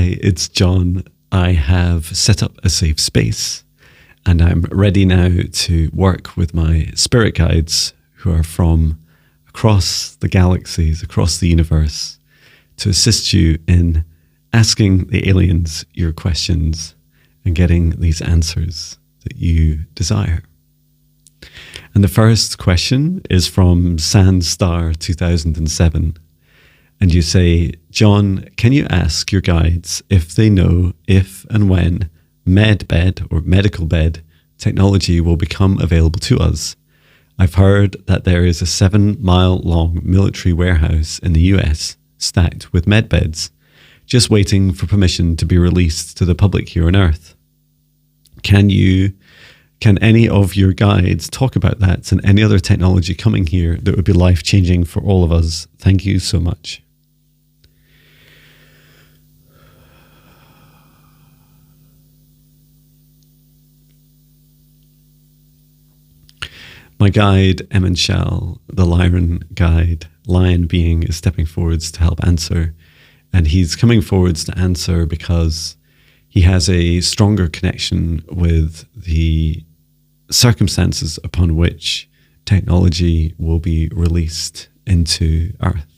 Hi, it's John. I have set up a safe space and I'm ready now to work with my spirit guides who are from across the galaxies, across the universe, to assist you in asking the aliens your questions and getting these answers that you desire. And the first question is from Sandstar 2007. And you say, John, can you ask your guides if they know if and when medbed or medical bed technology will become available to us? I've heard that there is a 7-mile long military warehouse in the US stacked with medbeds, just waiting for permission to be released to the public here on Earth. Can any of your guides talk about that and any other technology coming here that would be life-changing for all of us? Thank you so much. My guide, Emenshal, the Lyrian guide, Lion being, is stepping forwards to help answer. And he's coming forwards to answer because he has a stronger connection with the circumstances upon which technology will be released into Earth.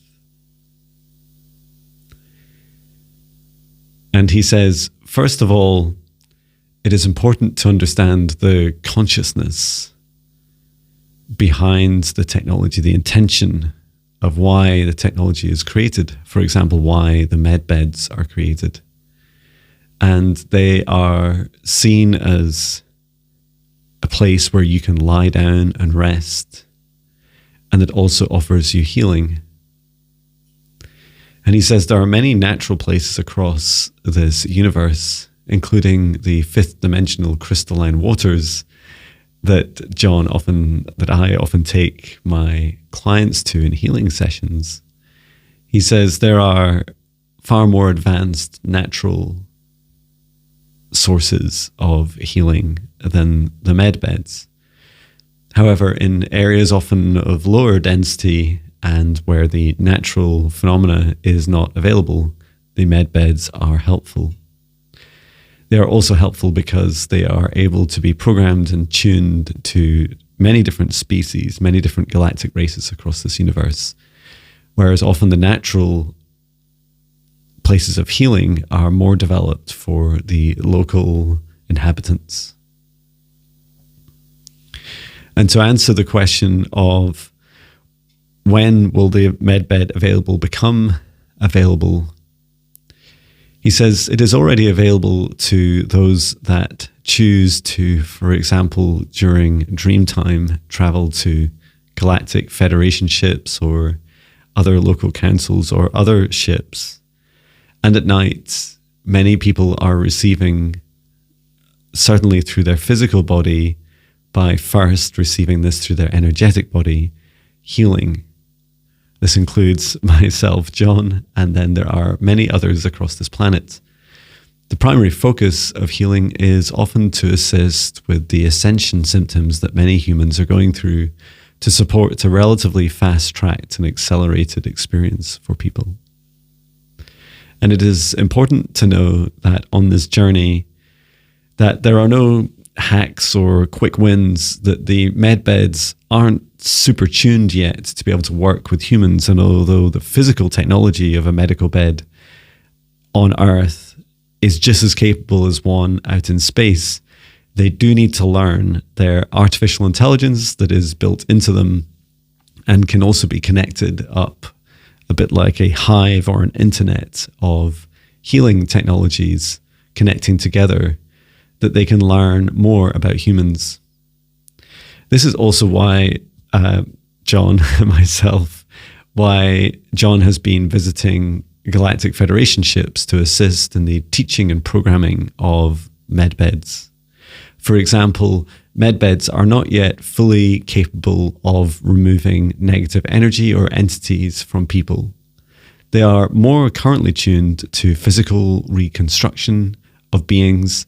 And he says, first of all, it is important to understand the consciousness behind the technology, the intention of why the technology is created. For example, why the med beds are created. And they are seen as a place where you can lie down and rest, and it also offers you healing. And he says there are many natural places across this universe, including the fifth dimensional crystalline waters that I often take my clients to in healing sessions. He says there are far more advanced natural sources of healing than the med beds. However, in areas often of lower density and where the natural phenomena is not available, the med beds are helpful. They are also helpful because they are able to be programmed and tuned to many different species, many different galactic races across this universe, whereas often the natural places of healing are more developed for the local inhabitants. And to answer the question of when will the medbed become available, he says it is already available to those that choose to, for example, during dream time, travel to galactic federation ships or other local councils or other ships. And at night, many people are receiving, certainly through their physical body, by first receiving this through their energetic body, healing. This includes myself, John, and then there are many others across this planet. The primary focus of healing is often to assist with the ascension symptoms that many humans are going through to support a relatively fast-tracked and accelerated experience for people. And it is important to know that on this journey, that there are no hacks or quick wins, that the med beds aren't super tuned yet to be able to work with humans. And although the physical technology of a medical bed on Earth is just as capable as one out in space, they do need to learn their artificial intelligence that is built into them and can also be connected up a bit like a hive or an internet of healing technologies connecting together, that they can learn more about humans. This is also why John has been visiting Galactic Federation ships to assist in the teaching and programming of medbeds. For example, medbeds are not yet fully capable of removing negative energy or entities from people. They are more currently tuned to physical reconstruction of beings,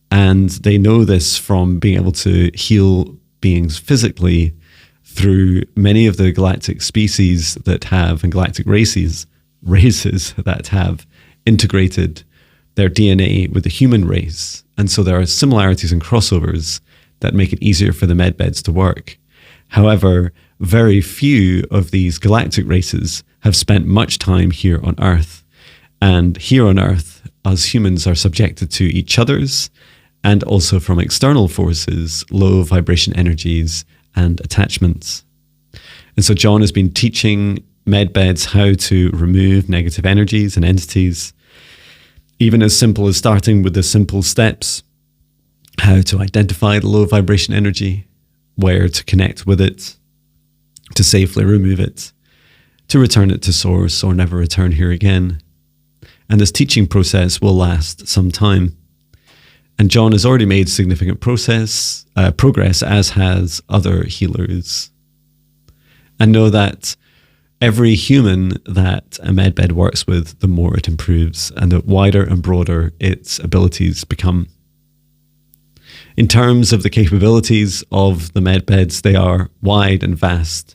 and they know this from being able to heal beings physically through many of the galactic species that have, and galactic races that have integrated their DNA with the human race. And so there are similarities and crossovers that make it easier for the medbeds to work. However, very few of these galactic races have spent much time here on Earth. And here on Earth, us humans are subjected to each other's and also from external forces, low vibration energies and attachments. And so John has been teaching medbeds how to remove negative energies and entities, even as simple as starting with the simple steps, how to identify the low vibration energy, where to connect with it, to safely remove it, to return it to source or never return here again. And this teaching process will last some time. And John has already made significant progress, as has other healers. And know that every human that a medbed works with, the more it improves and the wider and broader its abilities become. In terms of the capabilities of the medbeds, they are wide and vast.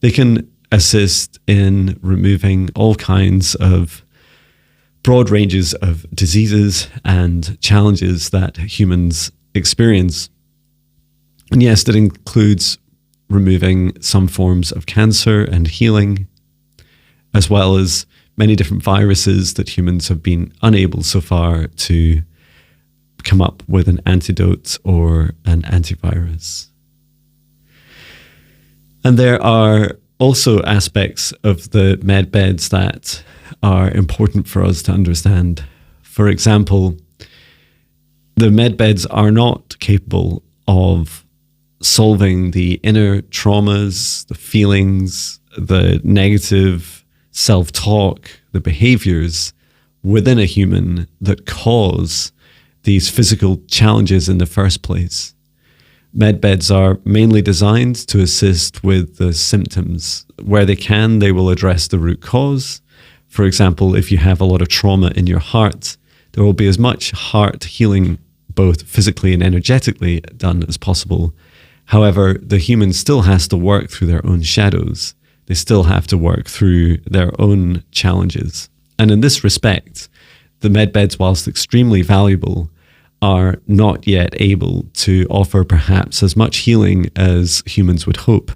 They can assist in removing all kinds of broad ranges of diseases and challenges that humans experience. And yes, that includes removing some forms of cancer and healing, as well as many different viruses that humans have been unable so far to come up with an antidote or an antivirus. And there are also aspects of the medbeds that are important for us to understand. For example, the medbeds are not capable of solving the inner traumas, the feelings, the negative self-talk, the behaviors within a human that cause these physical challenges in the first place. Medbeds are mainly designed to assist with the symptoms. Where they can, they will address the root cause. For example, if you have a lot of trauma in your heart, there will be as much heart healing, both physically and energetically, done as possible. However, the human still has to work through their own shadows. They still have to work through their own challenges. And in this respect, the medbeds, whilst extremely valuable, are not yet able to offer perhaps as much healing as humans would hope.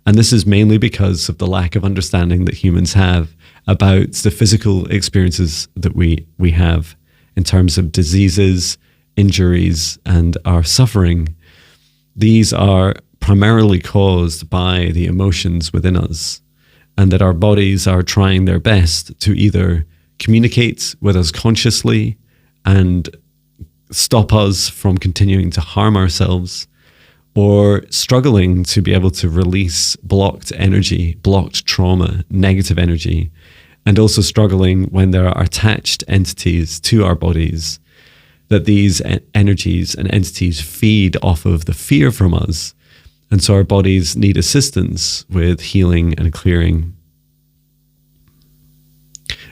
And this is mainly because of the lack of understanding that humans have about the physical experiences that we have in terms of diseases, injuries, and our suffering. These are primarily caused by the emotions within us, and that our bodies are trying their best to either communicate with us consciously and stop us from continuing to harm ourselves, or struggling to be able to release blocked energy, blocked trauma, negative energy, and also struggling when there are attached entities to our bodies, that these energies and entities feed off of the fear from us. And so our bodies need assistance with healing and clearing.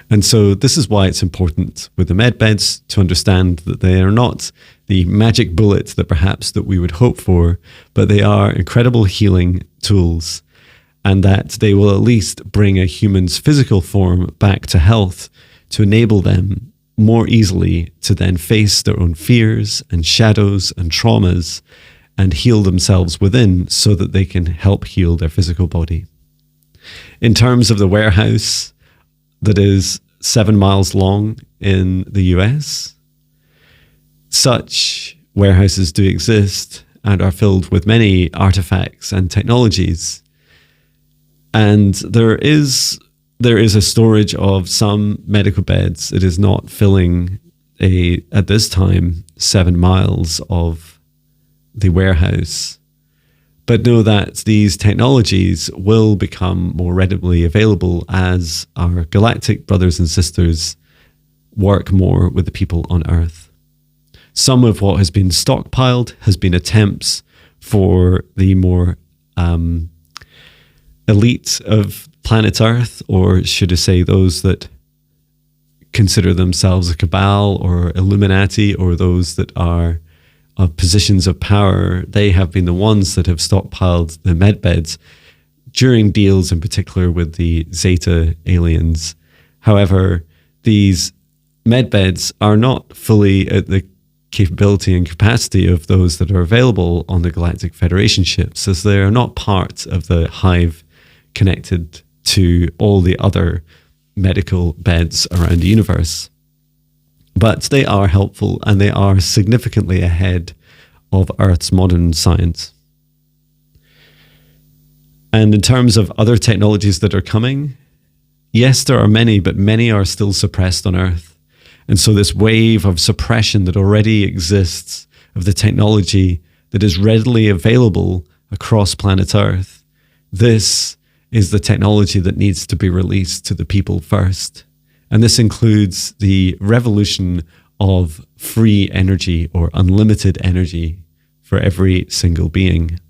And so this is why it's important with the medbeds to understand that they are not the magic bullet that perhaps that we would hope for, but they are incredible healing tools, and that they will at least bring a human's physical form back to health to enable them more easily to then face their own fears and shadows and traumas and heal themselves within so that they can help heal their physical body. In terms of the warehouse that is 7 miles long in the US, such warehouses do exist and are filled with many artifacts and technologies. And there is a storage of some medical beds. It is not filling at this time 7 miles of the warehouse. But know that these technologies will become more readily available as our galactic brothers and sisters work more with the people on Earth. Some of what has been stockpiled has been attempts for the more elite of planet Earth, or should I say those that consider themselves a cabal or Illuminati, or those that are of positions of power. They have been the ones that have stockpiled the medbeds during deals in particular with the Zeta aliens. However, these medbeds are not fully at the capability and capacity of those that are available on the Galactic Federation ships, as they are not part of the hive connected to all the other medical beds around the universe. But they are helpful, and they are significantly ahead of Earth's modern science. And in terms of other technologies that are coming, yes, there are many, but many are still suppressed on Earth. And so this wave of suppression that already exists of the technology that is readily available across planet Earth, this is the technology that needs to be released to the people first. And this includes the revolution of free energy or unlimited energy for every single being.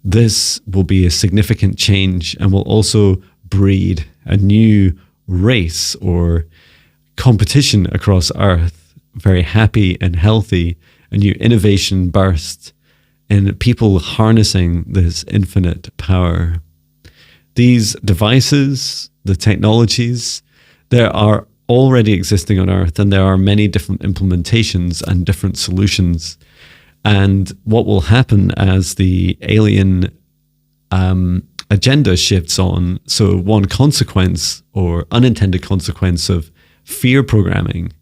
This will be a significant change and will also breed a new race or competition across Earth, very happy and healthy, a new innovation burst in people harnessing this infinite power. These devices, the technologies, they are already existing on Earth, and there are many different implementations and different solutions. And what will happen as the alien agenda shifts on, so one consequence or unintended consequence of fear programming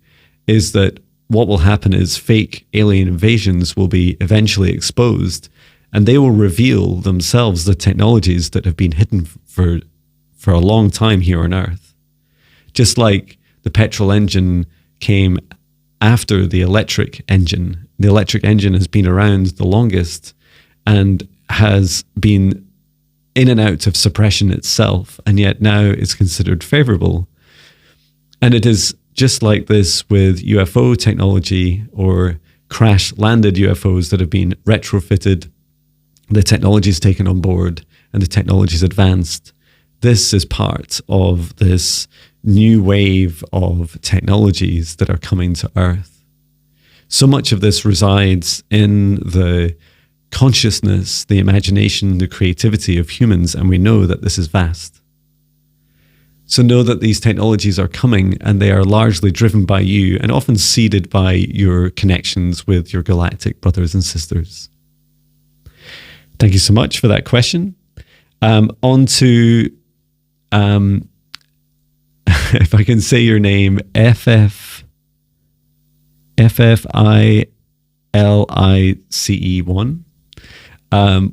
is that what will happen is fake alien invasions will be eventually exposed, and they will reveal themselves the technologies that have been hidden for a long time here on Earth. Just like the petrol engine came after the electric engine. The electric engine has been around the longest and has been in and out of suppression itself, and yet now it's considered favorable. And it is just like this with UFO technology or crash-landed UFOs that have been retrofitted, the technology is taken on board, and the technology is advanced. This is part of this new wave of technologies that are coming to Earth. So much of this resides in the consciousness, the imagination, the creativity of humans, and we know that this is vast. So know that these technologies are coming, and they are largely driven by you and often seeded by your connections with your galactic brothers and sisters. Thank you so much for that question. On to, if I can say your name, FFILICE1.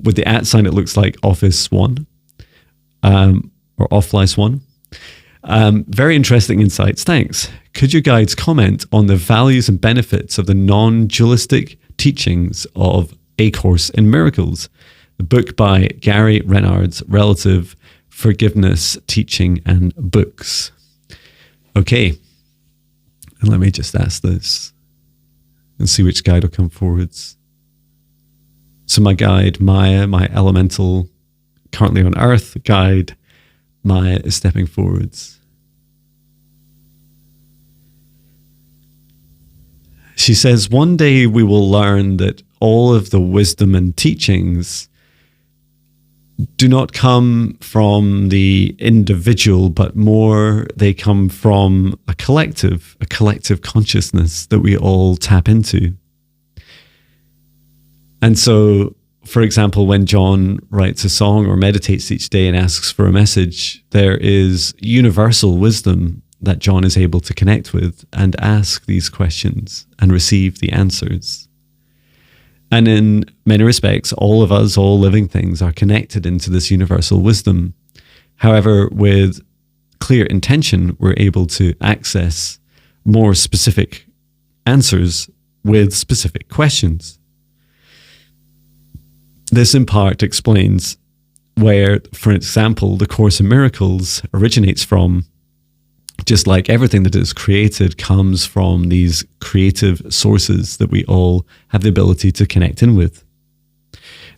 With the @ sign, it looks like Office One or Offlice One. Very interesting insights. Thanks. Could you guides comment on the values and benefits of the non-dualistic teachings of A Course in Miracles, the book by Gary Renard's Relative Forgiveness Teaching and Books? Okay. And let me just ask this and see which guide will come forwards. So my guide, Maya, my elemental, currently on Earth guide, Maya is stepping forwards. She says, one day we will learn that all of the wisdom and teachings do not come from the individual, but more they come from a collective consciousness that we all tap into. And so, for example, when John writes a song or meditates each day and asks for a message, there is universal wisdom that John is able to connect with and ask these questions and receive the answers. And in many respects, all of us, all living things, are connected into this universal wisdom. However, with clear intention, we're able to access more specific answers with specific questions. This in part explains where, for example, the Course in Miracles originates from. Just like everything that is created comes from these creative sources that we all have the ability to connect in with.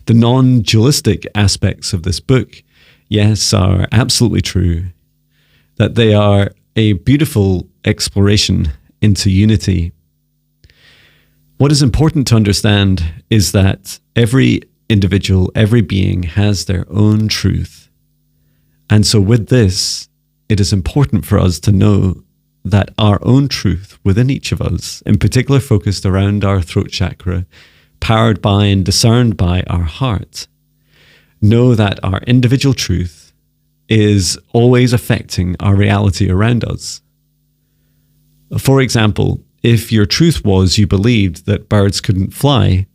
The non-dualistic aspects of this book, yes, are absolutely true, that they are a beautiful exploration into unity. What is important to understand is that every individual, every being has their own truth. And so with this, it is important for us to know that our own truth within each of us, in particular focused around our throat chakra, powered by and discerned by our heart, know that our individual truth is always affecting our reality around us. For example, if your truth was you believed that birds couldn't fly,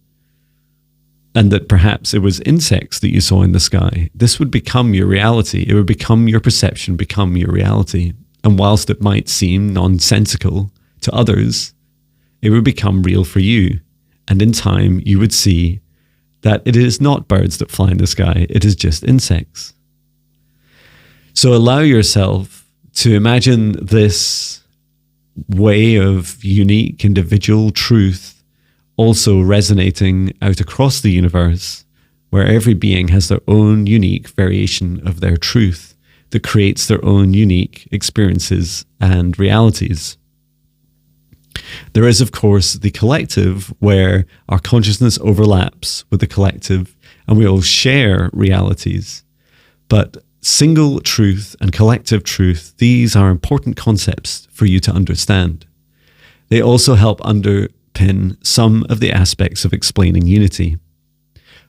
and that perhaps it was insects that you saw in the sky, this would become your reality. It would become your perception, become your reality. And whilst it might seem nonsensical to others, it would become real for you. And in time, you would see that it is not birds that fly in the sky, it is just insects. So allow yourself to imagine this way of unique individual truth also resonating out across the universe, where every being has their own unique variation of their truth that creates their own unique experiences and realities. There is, of course, the collective, where our consciousness overlaps with the collective and we all share realities. But single truth and collective truth, these are important concepts for you to understand. They also help underpin some of the aspects of explaining unity.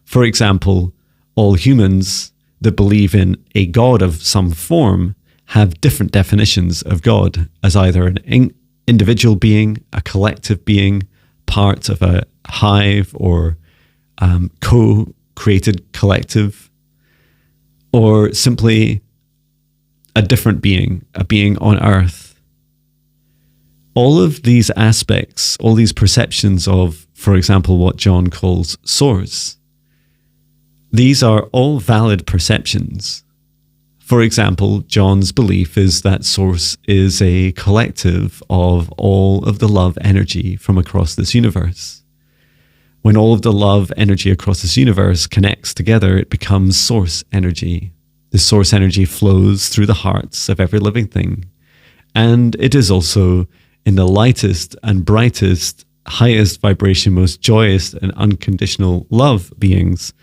For example, all humans that believe in a God of some form have different definitions of God as either an individual being, a collective being, part of a hive or co-created collective, or simply a different being, a being on earth. All of these aspects, all these perceptions of, for example, what John calls source, these are all valid perceptions. For example, John's belief is that source is a collective of all of the love energy from across this universe. When all of the love energy across this universe connects together, it becomes source energy. The source energy flows through the hearts of every living thing. And it is also in the lightest and brightest, highest vibration, most joyous and unconditional love beings,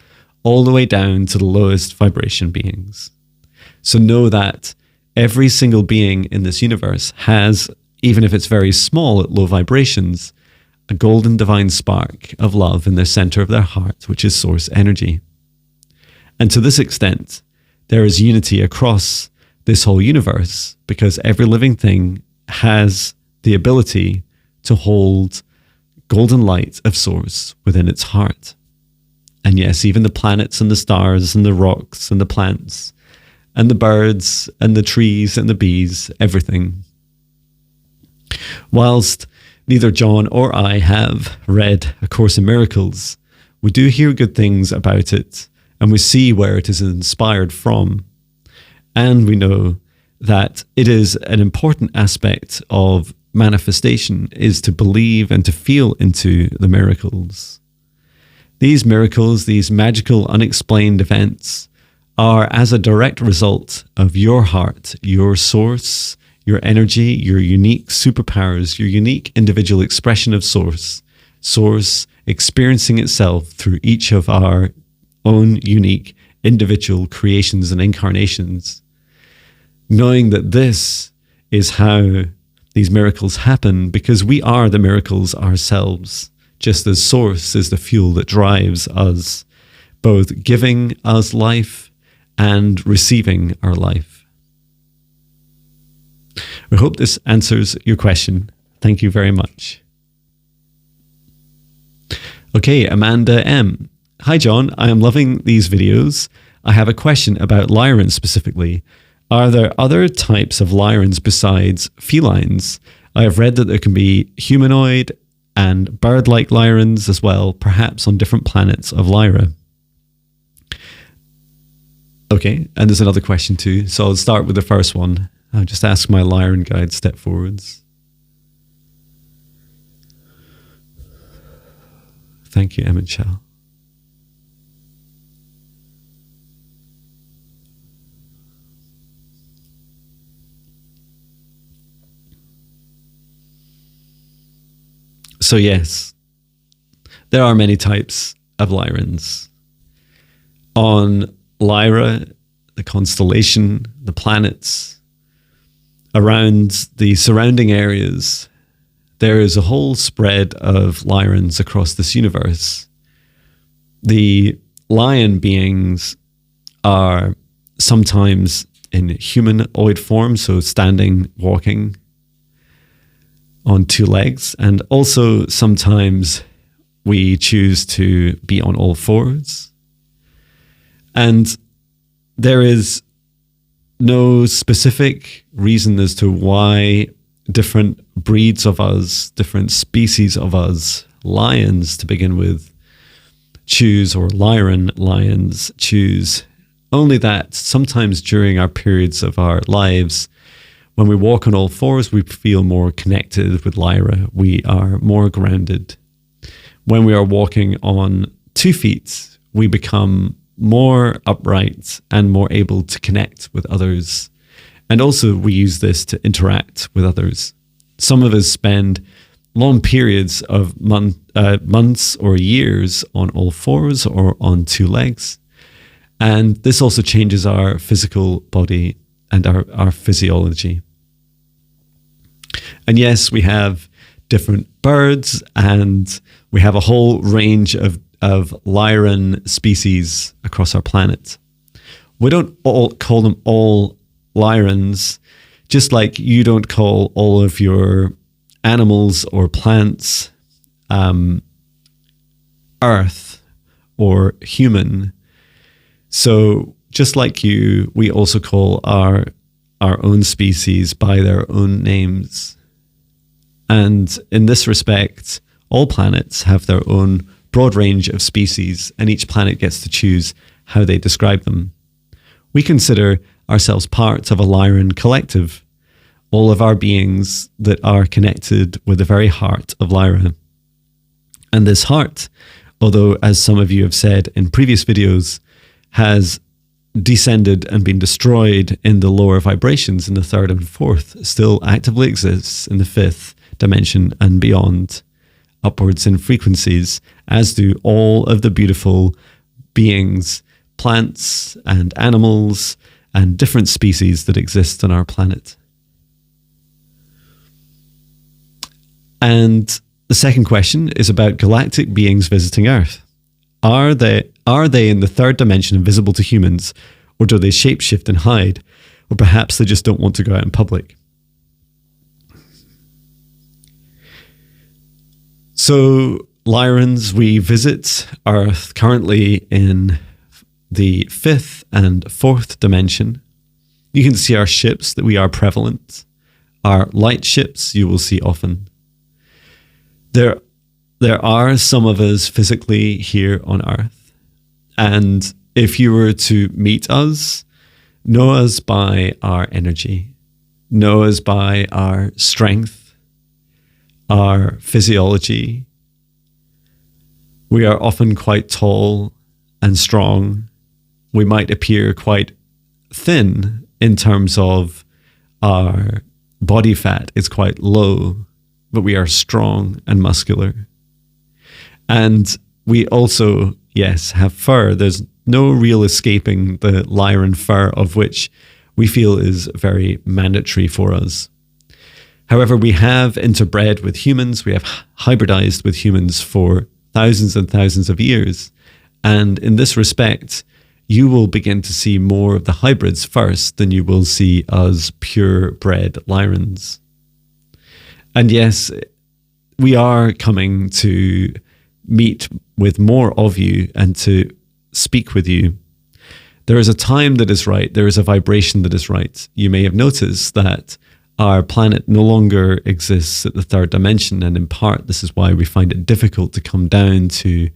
all the way down to the lowest vibration beings. So know that every single being in this universe has, even if it's very small at low vibrations, a golden divine spark of love in the center of their heart, which is source energy. And to this extent, there is unity across this whole universe, because every living thing has the ability to hold golden light of source within its heart. And yes, even the planets and the stars and the rocks and the plants and the birds and the trees and the bees, everything. Whilst neither John or I have read A Course in Miracles, we do hear good things about it, and we see where it is inspired from. And we know that it is an important aspect of manifestation, is to believe and to feel into the miracles. These miracles, these magical, unexplained events, are as a direct result of your heart, your source, your energy, your unique superpowers, your unique individual expression of source experiencing itself through each of our own unique individual creations and incarnations. Knowing that this is how these miracles happen, because we are the miracles ourselves, just as source is the fuel that drives us, both giving us life and receiving our life. I hope this answers your question. Thank you very much. Okay, Amanda M. Hi, John. I am loving these videos. I have a question about Lyrian specifically. Are there other types of Lyrians besides felines? I have read that there can be humanoid and bird-like Lyrians as well, perhaps on different planets of Lyra. Okay, and there's another question too. So I'll start with the first one. I'll just ask my Lyrian guide step forwards. Thank you, Emmett Chow. So yes, there are many types of Lyrians. On Lyra, the constellation, the planets, around the surrounding areas, there is a whole spread of Lyrans across this universe. The lion beings are sometimes in humanoid form, so standing, walking on two legs, and also sometimes we choose to be on all fours. And there is no specific reason as to why different breeds of us, different species of us, lions to begin with, choose, or Lyran lions choose. Only that sometimes during our periods of our lives, when we walk on all fours, we feel more connected with Lyra. We are more grounded. When we are walking on 2 feet, we become more upright and more able to connect with others. And also we use this to interact with others. Some of us spend long periods of months or years on all fours or on 2 legs. And this also changes our physical body and our physiology. And yes, we have different birds, and we have a whole range of Lyran species across our planet. We don't all call them all Lyrans, just like you don't call all of your animals or plants earth or human. So just like you, we also call our own species by their own names. And in this respect, all planets have their own broad range of species, and each planet gets to choose how they describe them. We consider ourselves part of a Lyran collective, all of our beings that are connected with the very heart of Lyra. And this heart, although as some of you have said in previous videos, has descended and been destroyed in the lower vibrations in the 3rd and 4th, still actively exists in the 5th dimension and beyond, upwards in frequencies, as do all of the beautiful beings, plants and animals and different species that exist on our planet. And the second question is about galactic beings visiting Earth. Are they in the 3rd dimension invisible to humans, or do they shapeshift and hide? Or perhaps they just don't want to go out in public? So, Lyrans, we visit Earth currently in the 5th and 4th dimension. You can see our ships, that we are prevalent. Our light ships you will see often. There are some of us physically here on Earth. And if you were to meet us, know us by our energy, know us by our strength, our physiology. We are often quite tall and strong. We might appear quite thin in terms of our body fat is quite low, but we are strong and muscular. And we also, yes, have fur. There's no real escaping the Lyran fur, of which we feel is very mandatory for us. However, we have interbred with humans. We have hybridized with humans for thousands and thousands of years. And in this respect, you will begin to see more of the hybrids first than you will see us purebred Lyrans. And yes, we are coming to meet with more of you and to speak with you. There is a time that is right. There is a vibration that is right. You may have noticed that our planet no longer exists at the 3rd dimension, and in part this is why we find it difficult to come down to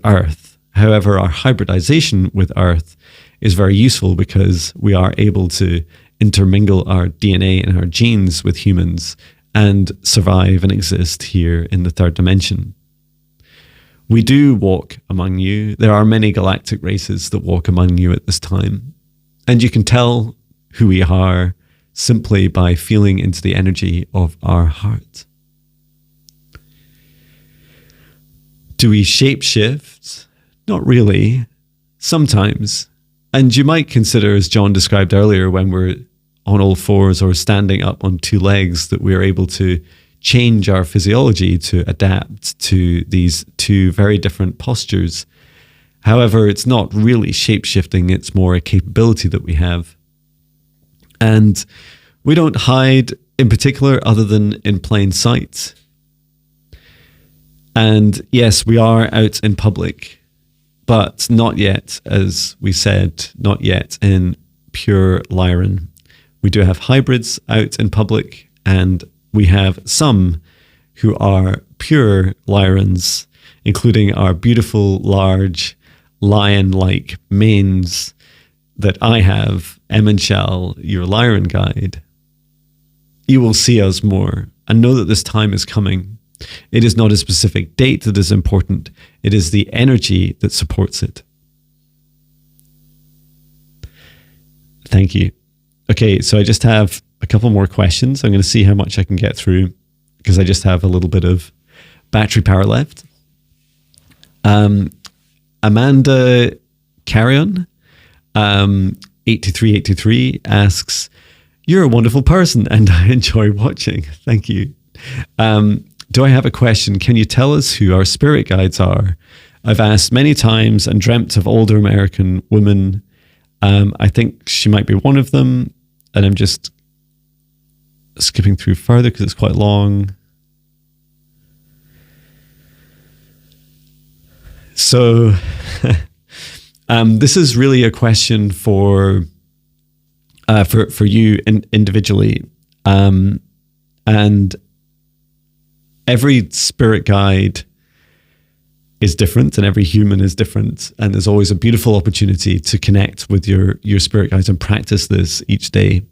Earth. However, our hybridization with Earth is very useful because we are able to intermingle our DNA and our genes with humans and survive and exist here in the 3rd dimension. We do walk among you. There are many galactic races that walk among you at this time. And you can tell who we are simply by feeling into the energy of our heart. Do we shapeshift? Not really. Sometimes. And you might consider, as John described earlier, when we're on all fours or standing up on two legs that we're able to change our physiology to adapt to these two very different postures. However, it's not really shape-shifting, it's more a capability that we have. And we don't hide in particular other than in plain sight. And yes, we are out in public, but not yet, as we said, not yet in pure Lyran. We do have hybrids out in public, and we have some who are pure Lyrans, including our beautiful, large, lion-like manes that I have, Emenshal, your Lyran guide. You will see us more, and know that this time is coming. It is not a specific date that is important, it is the energy that supports it. Thank you. Okay, so I just have a couple more questions. I'm going to see how much I can get through because I just have a little bit of battery power left. Amanda Carrion, 82383, asks, "You're a wonderful person and I enjoy watching." Thank you. Do I have a question? Can you tell us who our spirit guides are? I've asked many times and dreamt of older American women. I think she might be one of them, and I'm just skipping through further because it's quite long. So this is really a question for you individually, and every spirit guide is different and every human is different, and there's always a beautiful opportunity to connect with your spirit guides and practice this each day.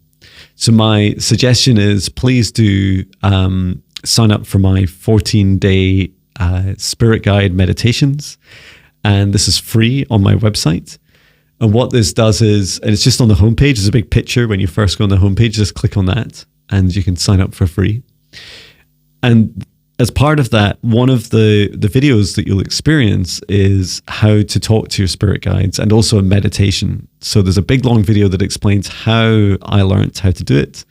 So my suggestion is please do sign up for my 14-day spirit guide meditations, and this is free on my website. And what this does is, and it's just on the homepage, there's a big picture when you first go on the homepage, just click on that and you can sign up for free. And as part of that, one of the videos that you'll experience is how to talk to your spirit guides, and also a meditation. So there's a big long video that explains how I learned how to do it,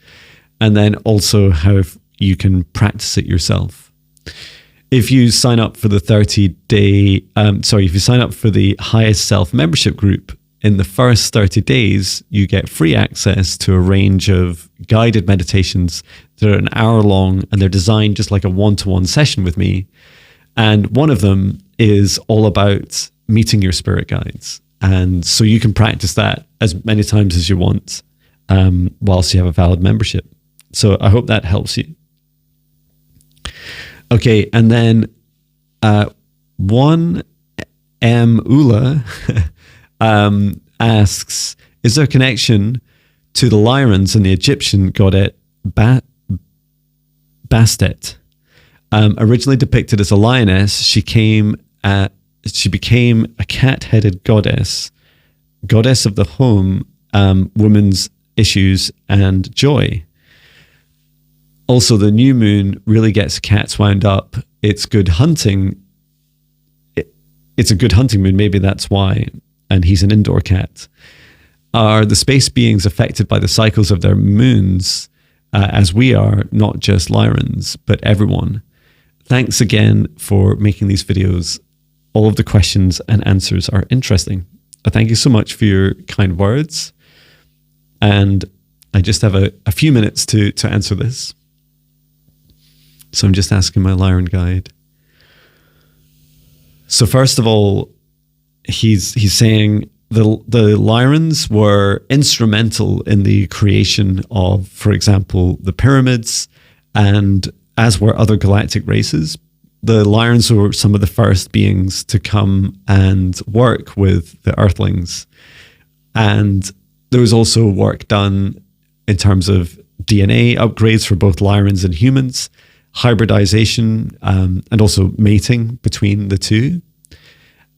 and then also how you can practice it yourself. If you sign up for the 30-day, if you sign up for the Highest Self membership group, in the first 30 days, you get free access to a range of guided meditations that are an hour long, and they're designed just like a one-to-one session with me. And one of them is all about meeting your spirit guides. And so you can practice that as many times as you want whilst you have a valid membership. So I hope that helps you. Okay, and then one M. Ula asks, is there a connection to the Lyrans and the Egyptian goddess Bastet? Originally depicted as a lioness, she became a cat-headed goddess of the home, women's issues and joy. Also, the new moon really gets cats wound up. It's good hunting. It's a good hunting moon. Maybe that's why. And he's an indoor cat. Are the space beings affected by the cycles of their moons, as we are, not just Lyrans, but everyone? Thanks again for making these videos. All of the questions and answers are interesting. Thank you so much for your kind words. And I just have a few minutes to answer this. So I'm just asking my Lyran guide. So first of all, he's saying the Lyrans were instrumental in the creation of, for example, the pyramids, and as were other galactic races. The Lyrans were some of the first beings to come and work with the Earthlings. And there was also work done in terms of DNA upgrades for both Lyrans and humans, hybridization, and also mating between the two.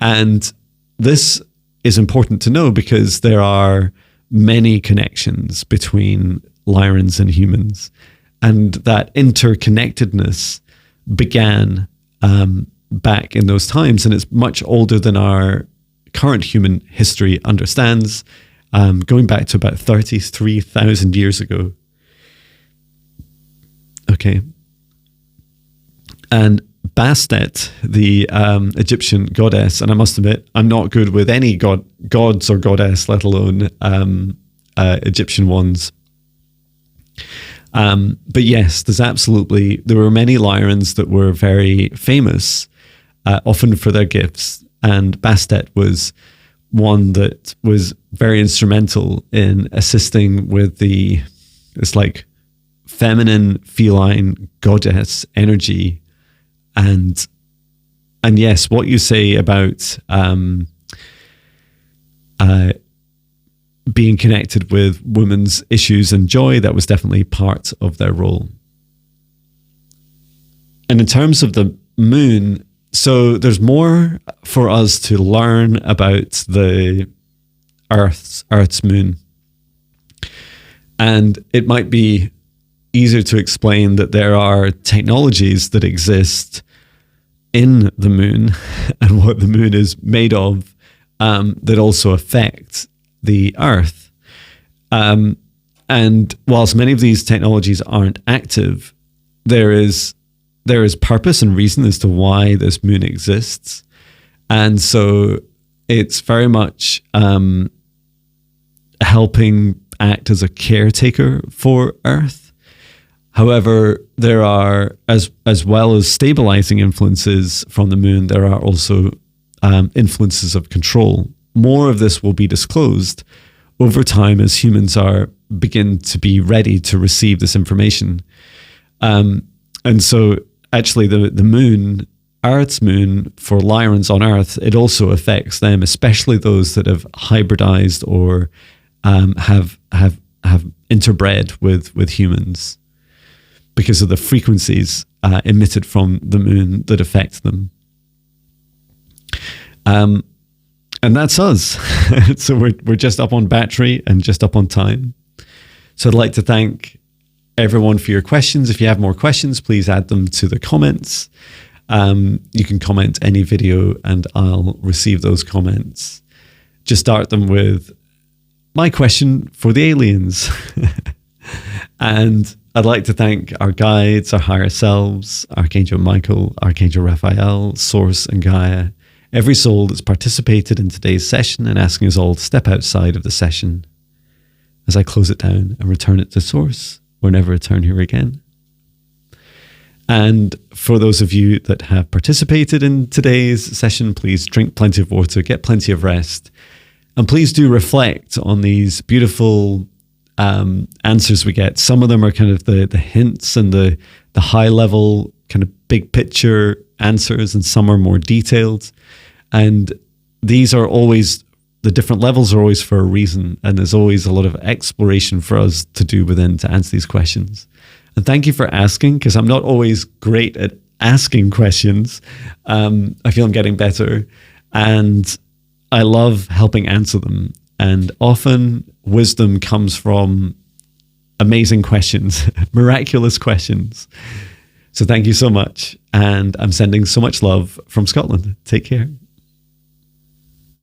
And this is important to know because there are many connections between Lyrans and humans, and that interconnectedness began back in those times, and it's much older than our current human history understands. going back to about 33,000 years ago. Okay. And Bastet, the Egyptian goddess, and I must admit, I'm not good with any gods or goddess, let alone Egyptian ones. But yes, there were many Lyrans that were very famous, often for their gifts. And Bastet was one that was very instrumental in assisting with this like feminine, feline goddess energy. And yes, what you say about being connected with women's issues and joy, that was definitely part of their role. And in terms of the moon, so there's more for us to learn about the Earth's moon. And it might be easier to explain that there are technologies that exist in the moon and what the moon is made of that also affect the Earth. And whilst many of these technologies aren't active, there is purpose and reason as to why this moon exists. And so it's very much helping act as a caretaker for Earth. However, there are, as well as stabilizing influences from the moon, there are also influences of control. More of this will be disclosed over time as humans begin to be ready to receive this information. And so actually the moon, Earth's moon, for Lyrans on Earth, it also affects them, especially those that have hybridized or have interbred with humans, because of the frequencies emitted from the moon that affect them. And that's us. So we're just up on battery and just up on time. So I'd like to thank everyone for your questions. If you have more questions, please add them to the comments. You can comment any video and I'll receive those comments. Just start them with my question for the aliens. And I'd like to thank our guides, our higher selves, Archangel Michael, Archangel Raphael, Source, and Gaia, every soul that's participated in today's session and asking us all to step outside of the session as I close it down and return it to Source, or never return here again. And for those of you that have participated in today's session, please drink plenty of water, get plenty of rest, and please do reflect on these beautiful answers we get. Some of them are kind of the hints and the high level kind of big picture answers, and some are more detailed. And these are always, the different levels are always for a reason, and there's always a lot of exploration for us to do within to answer these questions. And thank you for asking, because I'm not always great at asking questions. I feel I'm getting better, and I love helping answer them. And often wisdom comes from amazing questions, miraculous questions. So thank you so much. And I'm sending so much love from Scotland. Take care.